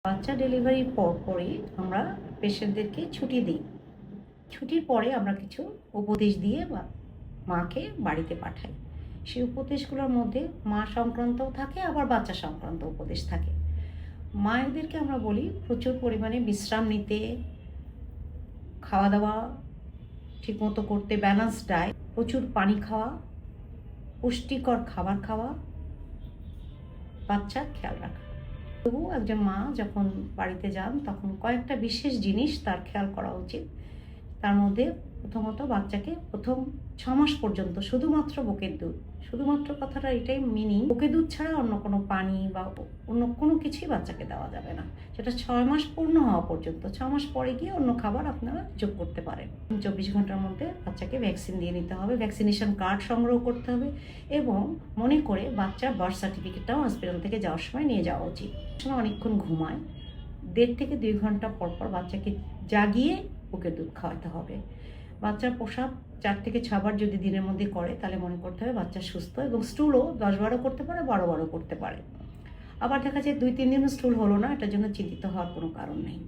বাচ্চা ডেলিভারির পরই আমরা পেশেন্টদেরকে ছুটি দিই। ছুটির পরে আমরা কিছু উপদেশ দিয়ে মাকে বাড়িতে পাঠাই। সেই উপদেশগুলোর মধ্যে মা সংক্রান্তও থাকে, আবার বাচ্চা সংক্রান্ত উপদেশ থাকে। মায়েদেরকে আমরা বলি প্রচুর পরিমাণে বিশ্রাম নিতে, খাওয়া দাওয়া ঠিকমতো করতে, ব্যালেন্স ডায়েট, প্রচুর পানি খাওয়া, পুষ্টিকর খাবার খাওয়া, বাচ্চার খেয়াল রাখা। তবু একজন মা যখন বাড়িতে যান তখন কয়েকটা বিশেষ জিনিস তার খেয়াল করা উচিত। তার মধ্যে প্রথমত বাচ্চাকে প্রথম 6 মাস পর্যন্ত শুধুমাত্র বুকের দুধ, শুধুমাত্র কথাটা এটাই মিনিং, বুকের দুধ ছাড়া অন্য কোনো পানি বা অন্য কোনো কিছুই বাচ্চাকে দেওয়া যাবে না। সেটা 6 মাস পূর্ণ হওয়া পর্যন্ত। 6 মাস পরে গিয়ে অন্য খাবার আপনারা যোগ করতে পারেন। 24 ঘন্টার মধ্যে বাচ্চাকে ভ্যাকসিন দিয়ে নিতে হবে, ভ্যাকসিনেশন কার্ড সংগ্রহ করতে হবে এবং মনে করে বাচ্চার বার্থ সার্টিফিকেটটাও হসপিটাল থেকে যাওয়ার সময় নিয়ে যাওয়া উচিত। অনেকক্ষণ ঘুমায়, 1.5 থেকে 2 ঘন্টা পর পর বাচ্চাকে জাগিয়ে বুকের দুধ খাওয়াতে হবে। বাচ্চার প্রসাব 4 থেকে 6 বার যদি দিনের মধ্যে করে তাহলে মনে করতে হবে বাচ্চা সুস্থ, এবং স্টুলও 10-12 করতে পারে, 12-12 করতে পারে। আবার দেখা যায় 2-3 দিনও স্টুল হলো না, এটার জন্য চিন্তিত হওয়ার কোনো কারণ নেই।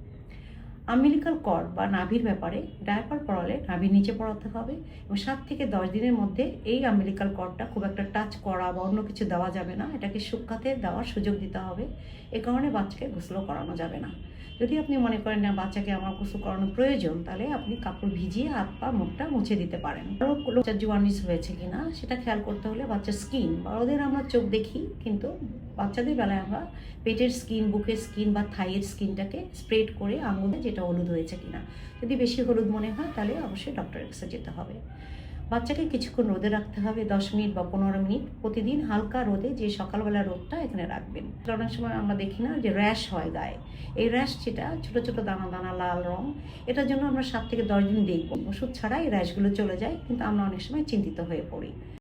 আম্বিলিকাল কর্ড বা নাভির ব্যাপারে ডায়াপার পরালে নাভির নিচে পরাতে হবে এবং 7 থেকে 10 দিনের মধ্যে এই আম্বিলিকাল কর্ডটা খুব একটা টাচ করা বা অন্য কিছু দেওয়া যাবে না, এটাকে শুকাতে দেওয়ার সুযোগ দিতে হবে। এ কারণে বাচ্চাকে গোসলও করানো যাবে না। যদি আপনি মনে করেন না বাচ্চাকে আমার গোসল করানো প্রয়োজন, তাহলে আপনি কাপড় ভিজিয়ে হাত পা মুখটা মুছে দিতে পারেন। আরও বাচ্চার জন্ডিস হয়েছে কিনা সেটা খেয়াল করতে হলে বাচ্চার স্কিন, বড়দের আমরা চোখ দেখি কিন্তু বাচ্চাদের বেলায় আমরা পেটের স্কিন, বুকের স্কিন বা থাইয়ের স্কিনটাকে স্প্রেড করে আঙুলে যেটা হলুদ হয়েছে কিনা, যদি বেশি হলুদ মনে হয় তাহলে অবশ্যই ডক্টরের কাছে যেতে হবে। বাচ্চাকে কিছুক্ষণ রোদে রাখতে হবে, 10 মিনিট বা 15 মিনিট প্রতিদিন হালকা রোদে, যে সকালবেলা রোদটা এখানে রাখবেন। অনেক সময় আমরা দেখি না যে র্যাশ হয় গায়ে, এই র্যাশ যেটা ছোটো ছোটো দানা দানা লাল রং, এটার জন্য আমরা 7 থেকে 10 দিন দেখব, ওষুধ ছাড়াই র্যাশগুলো চলে যায়, কিন্তু আমরা অনেক সময় চিন্তিত হয়ে পড়ি।